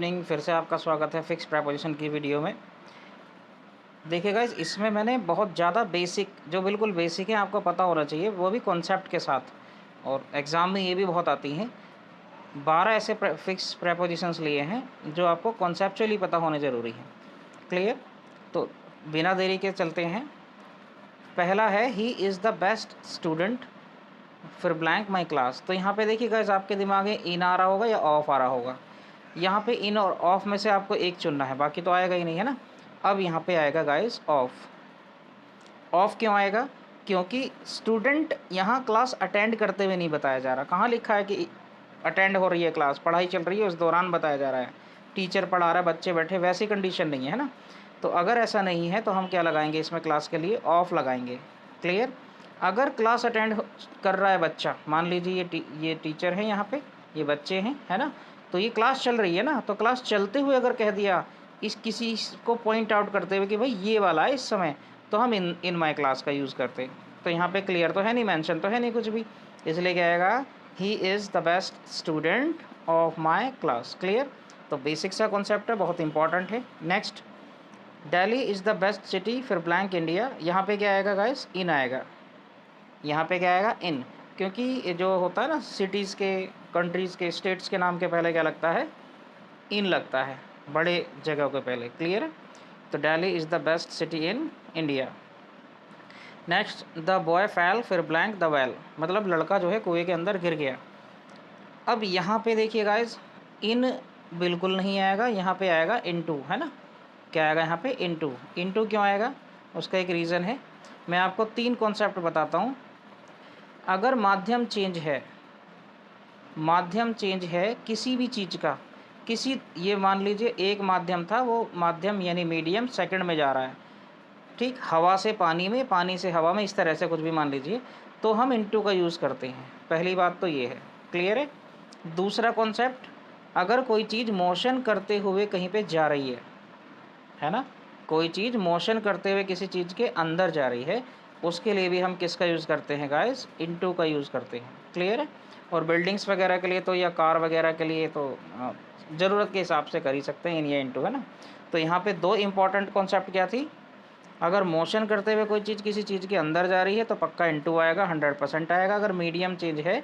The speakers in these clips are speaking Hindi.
इवनिंग। फिर से आपका स्वागत है फिक्स प्रेपोजिशन की वीडियो में। देखिए गाइस, इसमें मैंने बहुत ज़्यादा बेसिक, जो बिल्कुल बेसिक है आपको पता होना चाहिए, वो भी कॉन्सेप्ट के साथ, और एग्ज़ाम में ये भी बहुत आती हैं। 12 ऐसे फिक्स प्रेपोजिशंस लिए हैं जो आपको कॉन्सेप्चुअली पता होने ज़रूरी है। क्लियर? तो बिना देरी के चलते हैं। पहला है he is the best student फिर ब्लैंक माई क्लास। तो यहाँ पे देखिए गाइस, आपके दिमाग में इन आ रहा होगा या ऑफ आ रहा होगा। यहाँ पे इन और ऑफ में से आपको एक चुनना है, बाकी तो आएगा ही नहीं, है ना। अब यहाँ पे आएगा गाइस ऑफ। ऑफ क्यों आएगा? क्योंकि स्टूडेंट यहाँ क्लास अटेंड करते हुए नहीं बताया जा रहा। कहाँ लिखा है कि अटेंड हो रही है क्लास, पढ़ाई चल रही है, उस दौरान बताया जा रहा है, टीचर पढ़ा रहा है, बच्चे बैठे, वैसी कंडीशन नहीं है ना। तो अगर ऐसा नहीं है तो हम क्या लगाएंगे इसमें, क्लास के लिए ऑफ लगाएंगे। क्लियर? अगर क्लास अटेंड कर रहा है बच्चा, मान लीजिए ये टीचर है, यहाँ पे ये बच्चे हैं, है ना, तो ये क्लास चल रही है ना, तो क्लास चलते हुए अगर कह दिया इस किसी को पॉइंट आउट करते हुए कि भाई ये वाला है इस समय, तो हम इन माई क्लास का यूज़ करते। तो यहाँ पे क्लियर तो है नहीं, मेंशन तो है नहीं कुछ भी, इसलिए क्या आएगा, he is the best student of my class. Clear? तो बेसिक सा कॉन्सेप्ट है, बहुत इंपॉर्टेंट है। Next, Delhi is the best city फिर ब्लैंक इंडिया। यहाँ पे क्या आएगा गाइस, इन आएगा। यहाँ पे क्या आएगा, इन, क्योंकि ये जो होता है ना, सिटीज़ के, कंट्रीज़ के, स्टेट्स के नाम के पहले क्या लगता है, इन लगता है, बड़े जगह के पहले। क्लियर? तो Delhi is the best city in India. Next, the boy फैल फिर ब्लैंक द वेल, मतलब लड़का जो है कुएं के अंदर गिर गया। अब यहाँ पे देखिए गाइस, इन बिल्कुल नहीं आएगा, यहाँ पे आएगा इनटू, है ना। क्या आएगा यहाँ पे, इनटू। इनटू क्यों आएगा, उसका एक रीज़न है। मैं आपको 3 कॉन्सेप्ट बताता हूँ। अगर माध्यम चेंज है, माध्यम चेंज है किसी भी चीज़ का, किसी, ये मान लीजिए एक माध्यम था, वो माध्यम यानी मीडियम सेकंड में जा रहा है, ठीक, हवा से पानी में, पानी से हवा में, इस तरह से कुछ भी मान लीजिए, तो हम इनटू का यूज़ करते हैं। पहली बात तो ये है। क्लियर है? दूसरा कॉन्सेप्ट, अगर कोई चीज़ मोशन करते हुए कहीं पे जा रही है ना, कोई चीज़ मोशन करते हुए किसी चीज़ के अंदर जा रही है, उसके लिए भी हम किसका यूज़ करते हैं गाइस, इनटू का यूज़ करते हैं। क्लियर है? और बिल्डिंग्स वगैरह के लिए तो, या कार वगैरह के लिए तो ज़रूरत के हिसाब से कर ही सकते हैं इन या इनटू, है ना। तो यहाँ पे 2 इंपॉर्टेंट कॉन्सेप्ट क्या थी, अगर मोशन करते हुए कोई चीज़ किसी चीज़ के अंदर जा रही है तो पक्का इनटू आएगा, 100% आएगा। अगर मीडियम चेंज है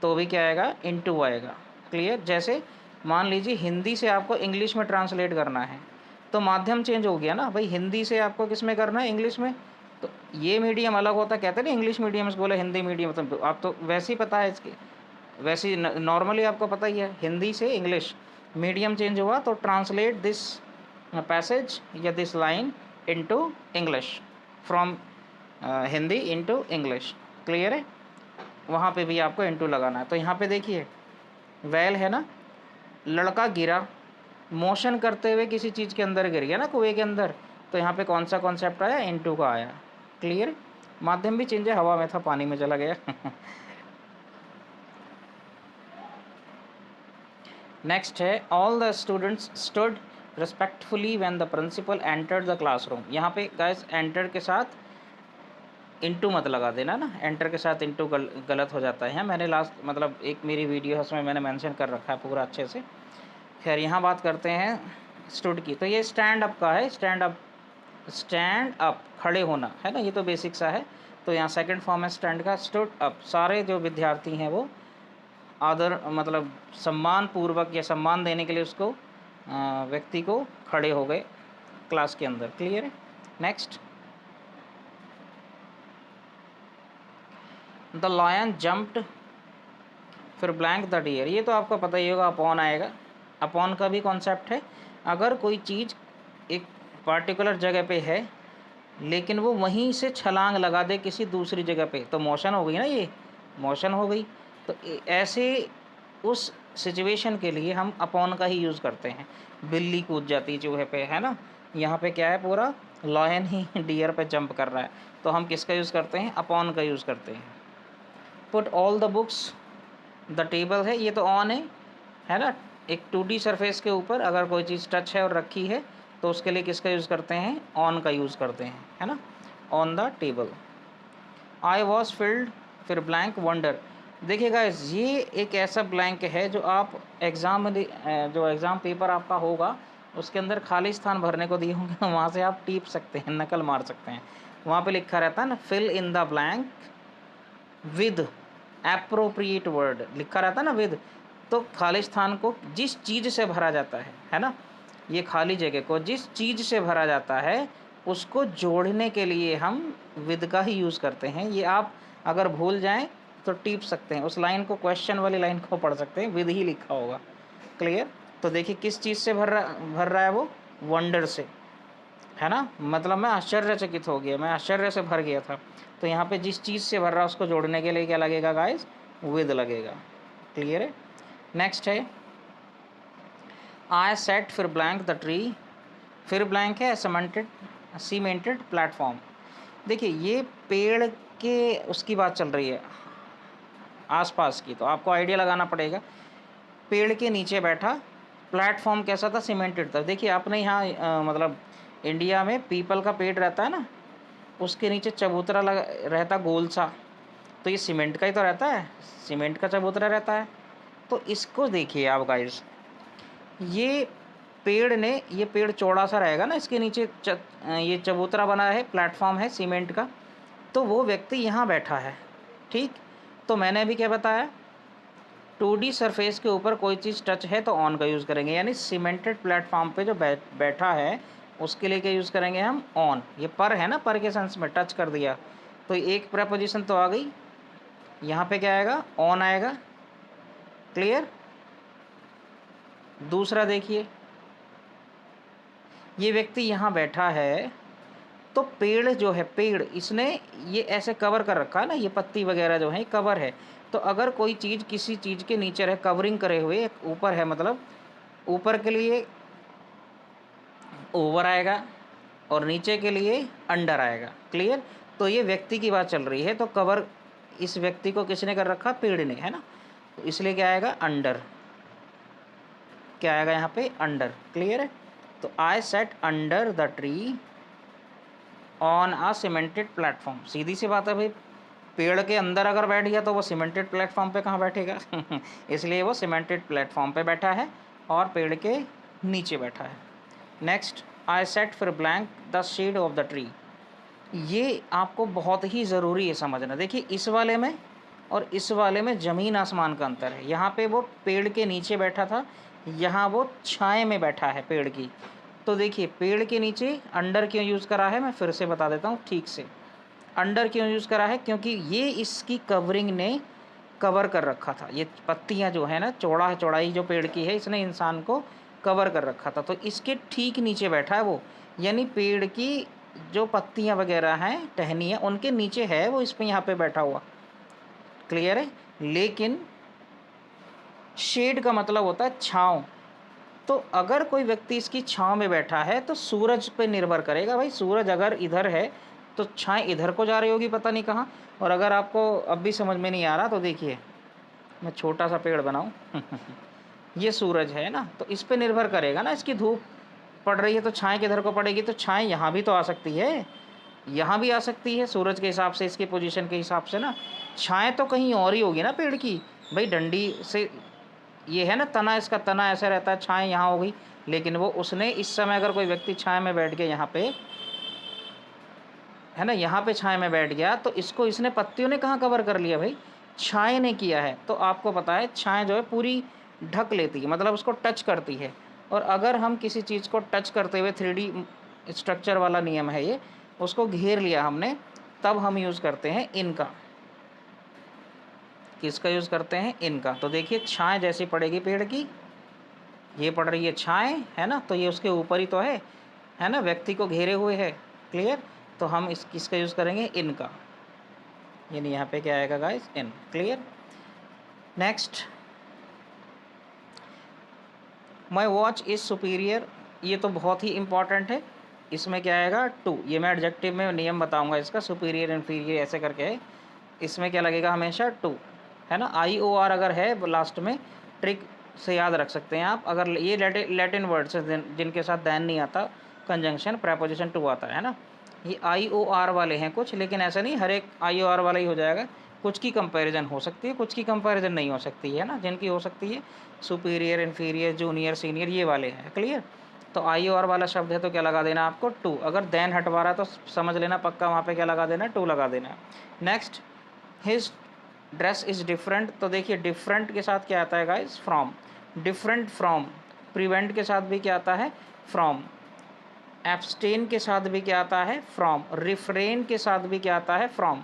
तो भी क्या आएगा, इनटू आएगा। क्लियर? जैसे मान लीजिए हिंदी से आपको इंग्लिश में ट्रांसलेट करना है, तो माध्यम चेंज हो गया ना भाई, हिंदी से आपको किस में करना है, इंग्लिश में। तो ये मीडियम अलग होता है, कहते हैं ना इंग्लिश मीडियम से बोले हिंदी मीडियम, मतलब आप तो वैसे ही पता है इसके, वैसे ही नॉर्मली आपको पता ही है, हिंदी से इंग्लिश, मीडियम चेंज हुआ तो ट्रांसलेट दिस पैसेज या this line into English, from Hindi into English. Clear है? वहाँ पे भी आपको इनटू लगाना है। तो यहाँ पे देखिए, वेल है ना, लड़का गिरा, मोशन करते हुए किसी चीज़ के अंदर गिर गया ना, कुएं के अंदर, तो यहाँ पे कौन सा कॉन्सेप्ट आया, इनटू का आया। क्लियर? माध्यम भी चेंज है, हवा में था, पानी में चला गया। नेक्स्ट है, all the students stood respectfully when the principal entered the classroom. यहाँ पे गाइस, एंटर के साथ इनटू मत लगा देना ना, एंटर के साथ इनटू गलत हो जाता है। मैंने लास्ट, मतलब एक मेरी वीडियो है उसमें मैंने मेंशन कर रखा है पूरा अच्छे से। खैर, यहाँ बात करते हैं स्टूड की। तो ये स्टैंड अप का है, स्टैंड अप, स्टैंड अप खड़े होना, है ना, ये तो बेसिक सा है। तो यहाँ सेकंड फॉर्म है स्टैंड का, स्टूड अप। सारे जो विद्यार्थी हैं वो आदर, मतलब सम्मान पूर्वक या सम्मान देने के लिए उसको, व्यक्ति को खड़े हो गए क्लास के अंदर। क्लियर है? नेक्स्ट, द लायन जम्प्ड फिर ब्लैंक द डियर। ये तो आपको पता ही होगा, अपॉन आएगा। अपॉन का भी कॉन्सेप्ट है, अगर कोई चीज़ एक पार्टिकुलर जगह पे है लेकिन वो वहीं से छलांग लगा दे किसी दूसरी जगह पे, तो मोशन हो गई ना, ये मोशन हो गई। तो ऐसे उस सिचुएशन के लिए हम अपॉन का ही यूज़ करते हैं। बिल्ली कूद जाती चूहे पे, है ना, यहाँ पे क्या है, पूरा लायन ही डियर पे जंप कर रहा है, तो हम किसका यूज़ करते हैं, अपॉन का यूज़ करते हैं। Put all the books the table है, ये तो ऑन है ना, एक 2D सरफेस के ऊपर अगर कोई चीज़ टच है और रखी है तो उसके लिए किसका यूज़ करते हैं, ऑन का यूज़ करते हैं, है ना, on the table. I was filled फिर ब्लैंक वंडर। देखिए गाइस, ये एक ऐसा ब्लैंक है जो आप एग्ज़ाम में जो एग्ज़ाम पेपर आपका होगा उसके अंदर खाली स्थान भरने को दिए होंगे, वहाँ से आप टीप सकते हैं, नकल मार सकते हैं। वहाँ पे लिखा रहता है ना, fill in the blank with appropriate word, लिखा रहता है ना विद। तो खाली स्थान को जिस चीज़ से भरा जाता है ना, ये खाली जगह को जिस चीज़ से भरा जाता है उसको जोड़ने के लिए हम विद का ही यूज़ करते हैं। ये आप अगर भूल जाएं तो टीप सकते हैं, उस लाइन को, क्वेश्चन वाली लाइन को पढ़ सकते हैं, विद ही लिखा होगा। क्लियर? तो देखिए किस चीज़ से भर रहा है वो, वंडर से, है ना, मतलब मैं आश्चर्यचकित हो गया, मैं आश्चर्य से भर गया था। तो यहाँ पे जिस चीज़ से भर रहा है उसको जोड़ने के लिए क्या लगेगा गाइस, विद लगेगा। क्लियर है? नेक्स्ट है आई सेट फिर ब्लैंक द ट्री, फिर ब्लैंक है सीमेंटेड प्लेटफॉर्म। देखिए ये पेड़ के उसकी बात चल रही है आसपास की, तो आपको आइडिया लगाना पड़ेगा। पेड़ के नीचे बैठा, प्लेटफॉर्म कैसा था, सीमेंटेड था। देखिए अपने यहाँ मतलब इंडिया में पीपल का पेड़ रहता है ना, उसके नीचे चबूतरा लगा रहता गोल सा, तो ये सीमेंट का ही तो रहता है, सीमेंट का चबूतरा रहता है। तो इसको देखिए आप गाइस, ये ये पेड़ चौड़ा सा रहेगा ना, इसके नीचे ये चबूतरा बना है, प्लेटफॉर्म है सीमेंट का, तो वो व्यक्ति यहाँ बैठा है। ठीक, तो मैंने अभी क्या बताया, 2D सरफेस के ऊपर कोई चीज़ टच है तो ऑन का यूज़ करेंगे, यानी सीमेंटेड प्लेटफॉर्म पे जो बैठा है उसके लिए क्या यूज़ करेंगे हम, ऑन। ये पर है ना, पर के सेंस में टच कर दिया, तो एक प्रपोजिशन तो आ गई, यहाँ पे क्या आएगा, ऑन आएगा। क्लियर? दूसरा देखिए, ये व्यक्ति यहाँ बैठा है, तो पेड़ जो है, पेड़ इसने ये ऐसे कवर कर रखा है ना, ये पत्ती वगैरह जो है कवर है। तो अगर कोई चीज़ किसी चीज़ के नीचे रहे, कवरिंग करे हुए, ऊपर है, मतलब ऊपर के लिए ओवर आएगा और नीचे के लिए अंडर आएगा। क्लियर? तो ये व्यक्ति की बात चल रही है, तो कवर इस व्यक्ति को किसने कर रखा, पेड़ ने, है ना, तो इसलिए क्या आएगा, अंडर। क्या आएगा यहाँ पे, अंडर। क्लियर है? तो I set under the tree on a cemented platform. सीधी सी बात है भाई, पेड़ के अंदर अगर बैठ गया तो वो सीमेंटेड प्लेटफॉर्म पे कहाँ बैठेगा इसलिए वो सीमेंटेड प्लेटफॉर्म पे बैठा है और पेड़ के नीचे बैठा है। नेक्स्ट, आई सेट फिर blank the shade of the tree. ये आपको बहुत ही ज़रूरी है समझना। देखिए इस वाले में और इस वाले में ज़मीन आसमान का अंतर है। यहाँ पे वो पेड़ के नीचे बैठा था, यहाँ वो छाए में बैठा है पेड़ की। तो देखिए पेड़ के नीचे अंडर क्यों यूज़ करा है, मैं फिर से बता देता हूँ ठीक से। अंडर क्यों यूज़ करा है, क्योंकि ये इसकी कवरिंग ने कवर कर रखा था, ये पत्तियाँ जो है ना, चौड़ाई जो पेड़ की है, इसने इंसान को कवर कर रखा था। तो इसके ठीक नीचे बैठा है वो, यानी पेड़ की जो पत्तियाँ वगैरह हैं, टहनियाँ, उनके नीचे है वो, इस पर यहाँ पे बैठा हुआ। क्लियर है? लेकिन शेड का मतलब होता है छाँव। तो अगर कोई व्यक्ति इसकी छाँव में बैठा है तो सूरज पे निर्भर करेगा भाई, सूरज अगर इधर है तो छाँव इधर को जा रही होगी, पता नहीं कहाँ। और अगर आपको अब भी समझ में नहीं आ रहा तो देखिए, मैं छोटा सा पेड़ बनाऊँ ये सूरज है ना, तो इस पे निर्भर करेगा ना, इसकी धूप पड़ रही है तो छाँव किधर को पड़ेगी, तो छाँव यहाँ भी तो आ सकती है, यहाँ भी आ सकती है सूरज के हिसाब से, इसकी पोजीशन के हिसाब से ना। छाँव तो कहीं और ही होगी ना पेड़ की भाई, डंडी से ये है ना, तना, इसका तना ऐसा रहता है, छाँव यहाँ हो गई। लेकिन वो उसने इस समय अगर कोई व्यक्ति छाँव में बैठ गया, यहाँ पे है ना, यहाँ पे छाँव में बैठ गया, तो इसको इसने पत्तियों ने कहाँ कवर कर लिया भाई, छाँव ने किया है। तो आपको पता है छाँव जो है पूरी ढक लेती है, मतलब उसको टच करती है। और अगर हम किसी चीज़ को टच करते हुए, 3D स्ट्रक्चर वाला नियम है ये, उसको घेर लिया हमने, तब हम यूज़ करते हैं इनका। किसका यूज़ करते हैं, इनका। तो देखिए छाँव जैसी पड़ेगी पेड़ की, ये पड़ रही है छाँव, है ना, तो ये उसके ऊपर ही तो है ना, व्यक्ति को घेरे हुए है। क्लियर? तो हम किसका यूज़ करेंगे, इनका, यानी यहाँ पे क्या आएगा guys, in. Clear? Next, my watch is superior. ये तो बहुत ही इंपॉर्टेंट है। इसमें क्या आएगा, टू। ये मैं एडजेक्टिव में नियम बताऊंगा इसका, सुपीरियर इन्फीरियर ऐसे करके है। इसमें क्या लगेगा, हमेशा टू, है ना। IOR अगर है लास्ट में, ट्रिक से याद रख सकते हैं आप। अगर ये लैटिन वर्ड्स हैं जिनके साथ दैन नहीं आता, कंजंक्शन प्रेपोजिशन टू आता है ना, ये IOR वाले हैं कुछ, लेकिन ऐसा नहीं हर एक IOR वाला ही हो जाएगा। कुछ की कंपैरिजन हो सकती है, कुछ की कंपैरिजन नहीं हो सकती है ना, जिनकी हो सकती है सुपीरियर, इन्फीरियर, जूनियर, सीनियर, ये वाले हैं। क्लियर? तो आई और वाला शब्द है तो क्या लगा देना आपको? टू। अगर देन हटवा रहा है तो समझ लेना पक्का वहाँ पे क्या लगा देना? टू लगा देना है। Next, his dress is different. तो देखिए डिफरेंट के साथ क्या आता है guys? From. Different from. Prevent के साथ भी क्या आता है? फ्रॉम। एब्सटेन के साथ भी क्या आता है? फ्रॉम। रिफ्रेन के साथ भी क्या आता है? फ्रॉम।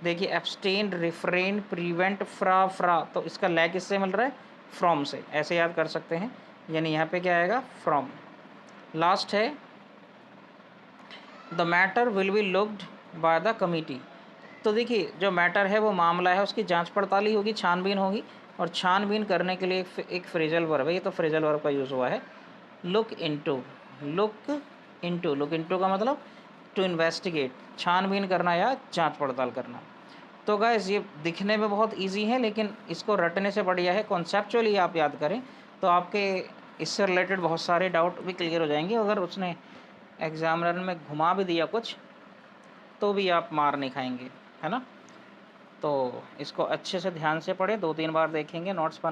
देखिए एब्सटेन, रिफ्रेन, प्रिवेंट, फ्रा, तो इसका लय किससे मिल रहा है? फ्रॉम से। ऐसे याद कर सकते हैं, यानी यहाँ पे क्या आएगा? फ्रॉम। लास्ट है, the matter will be looked by the committee. तो देखिए जो मैटर है वो मामला है, उसकी जांच पड़ताल ही होगी, छानबीन होगी, और छानबीन करने के लिए एक फ्रेजल वर्ब है, ये तो फ्रेजल वर्ब का यूज़ हुआ है, look into. Look into, look into का मतलब टू इन्वेस्टिगेट, छानबीन करना या जांच पड़ताल करना। तो गाइस ये दिखने में बहुत इजी है, लेकिन इसको रटने से बढ़िया है कॉन्सेप्चुअली आप याद करें तो आपके इससे रिलेटेड बहुत सारे डाउट भी क्लियर हो जाएंगे। अगर उसने एग्जामिनर में घुमा भी दिया कुछ तो भी आप मार नहीं खाएंगे, है ना। तो इसको अच्छे से ध्यान से पढ़ें, 2-3 बार देखेंगे, नोट्स बना